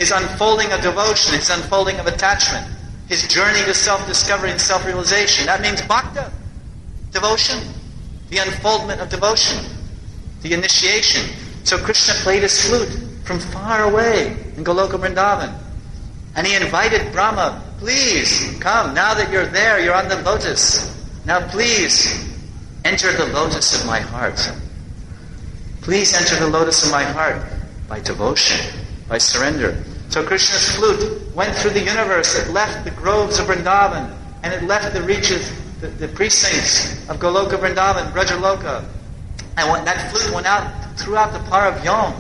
his unfolding of devotion, his unfolding of attachment, his journey to self-discovery and self-realization. That means bhakta, devotion, the unfoldment of devotion, the initiation. So Krishna played his flute from far away in Goloka Vrindavan. And he invited Brahma, please come, now that you're there, you're on the lotus. Now please, enter the lotus of my heart. Please enter the lotus of my heart by devotion, by surrender. So Krishna's flute went through the universe. It left the groves of Vrindavan, and it left the reaches, the precincts of Goloka Vrindavan, Brajaloka. And when that flute went out throughout the Paravyam,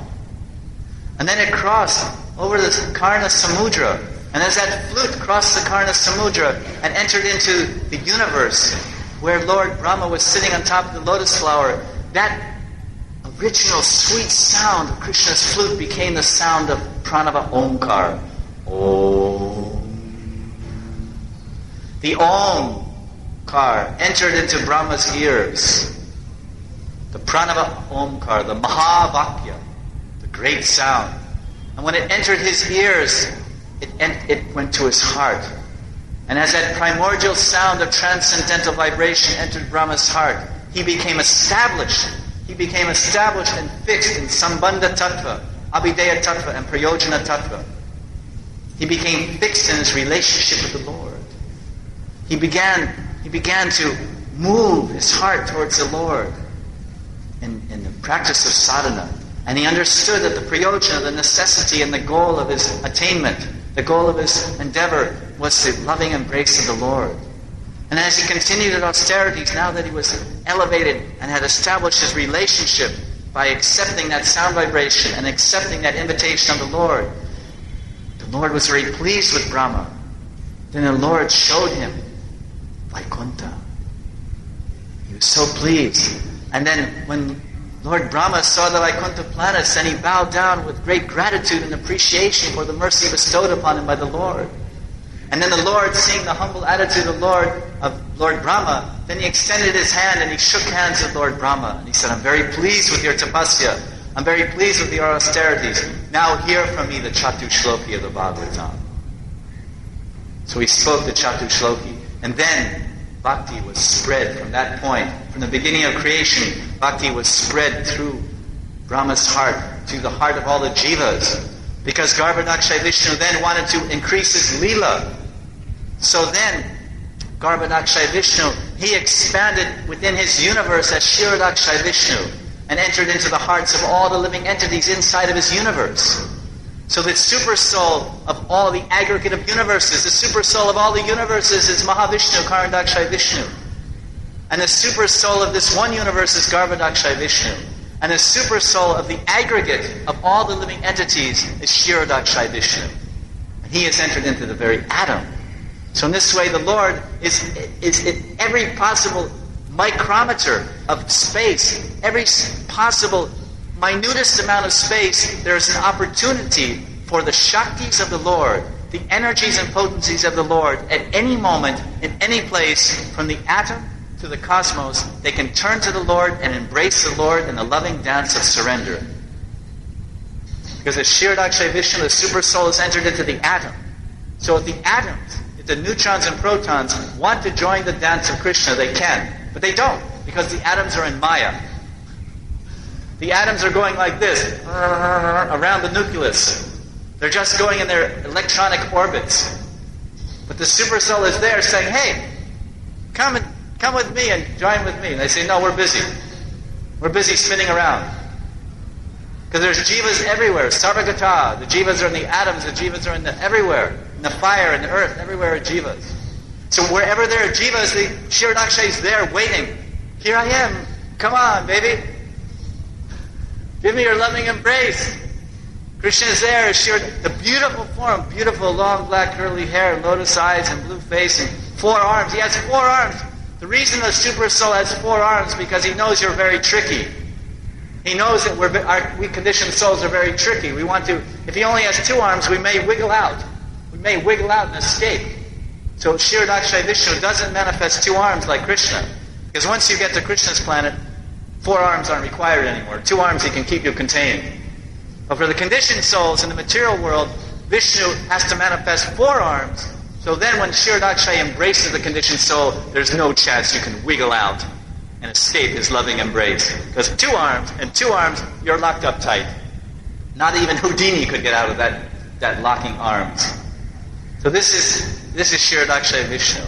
and then it crossed over the Karna Samudra. And as that flute crossed the Karna Samudra and entered into the universe where Lord Brahma was sitting on top of the lotus flower, that original sweet sound of Krishna's flute became the sound of Pranava Omkar. Om. The Omkar entered into Brahma's ears. The Pranava Omkar, the Mahavakya, the great sound. And when it entered his ears, it went to his heart. And as that primordial sound of transcendental vibration entered Brahma's heart, he became established. He became established and fixed in Sambandha Tattva, Abhideya Tattva, and Prayojana Tattva. He became fixed in his relationship with the Lord. He began to move his heart towards the Lord in the practice of sadhana. And he understood that the prayojana, the necessity and the goal of his attainment, the goal of his endeavor, was the loving embrace of the Lord. And as he continued at austerities, now that he was elevated and had established his relationship by accepting that sound vibration and accepting that invitation of the Lord was very pleased with Brahma. Then the Lord showed him Vaikuntha. He was so pleased. And then when Lord Brahma saw the Vaikuntha planets, then he bowed down with great gratitude and appreciation for the mercy bestowed upon him by the Lord. And then the Lord, seeing the humble attitude of Lord Brahma, then he extended his hand and he shook hands with Lord Brahma. And he said, I'm very pleased with your tapasya. I'm very pleased with your austerities. Now hear from me the Chatu Shloki of the Bhagavatam. So he spoke the Chatu Shloki. And then bhakti was spread from that point. From the beginning of creation, bhakti was spread through Brahma's heart, through the heart of all the jivas. Because Garbhadakshay Vishnu then wanted to increase his lila. So then, Garbhadakshay Vishnu, he expanded within his universe as Kshirodakshay Vishnu and entered into the hearts of all the living entities inside of his universe. So the super soul of all the aggregate of universes, the super soul of all the universes is Mahavishnu, Karadakshay Vishnu. And the super soul of this one universe is Garbhadakshay Vishnu. And the super soul of the aggregate of all the living entities is Kshirodakshay Vishnu. And he has entered into the very atom. So in this way, the Lord is in every possible micrometer of space, every possible minutest amount of space, there is an opportunity for the Shaktis of the Lord, the energies and potencies of the Lord, at any moment, in any place, from the atom to the cosmos, they can turn to the Lord and embrace the Lord in the loving dance of surrender. Because as Kshirodakshay Vishnu, the super soul, has entered into the atom. So if the atoms, if the neutrons and protons want to join the dance of Krishna, they can. But they don't, because the atoms are in Maya. The atoms are going like this, around the nucleus. They're just going in their electronic orbits. But the super soul is there saying, hey, come with me and join with me. And they say, no, we're busy. We're busy spinning around. Because there's jivas everywhere. Sarvagata. The jivas are in the atoms. The jivas are in the everywhere. In the fire, in the earth. Everywhere are jivas. So wherever there are jivas, the Kshirodakshay is there waiting. Here I am. Come on, baby. Give me your loving embrace. Krishna is there. The beautiful form. Beautiful, long, black, curly hair, lotus eyes, and blue face, and 4 arms. He has 4 arms. The reason the super soul has 4 arms because he knows you're very tricky. He knows that we conditioned souls are very tricky. We want to, if he only has 2 arms, we may wiggle out. We may wiggle out and escape. So Kshirodakshay Vishnu doesn't manifest 2 arms like Krishna. Because once you get to Krishna's planet, 4 arms aren't required anymore. 2 arms he can keep you contained. But for the conditioned souls in the material world, Vishnu has to manifest 4 arms, so then when Kshirodakshaya embraces the conditioned soul, there's no chance you can wiggle out and escape his loving embrace. Because 2 arms, you're locked up tight. Not even Houdini could get out of that locking arms. So this is Kshirodakshaya Vishnu.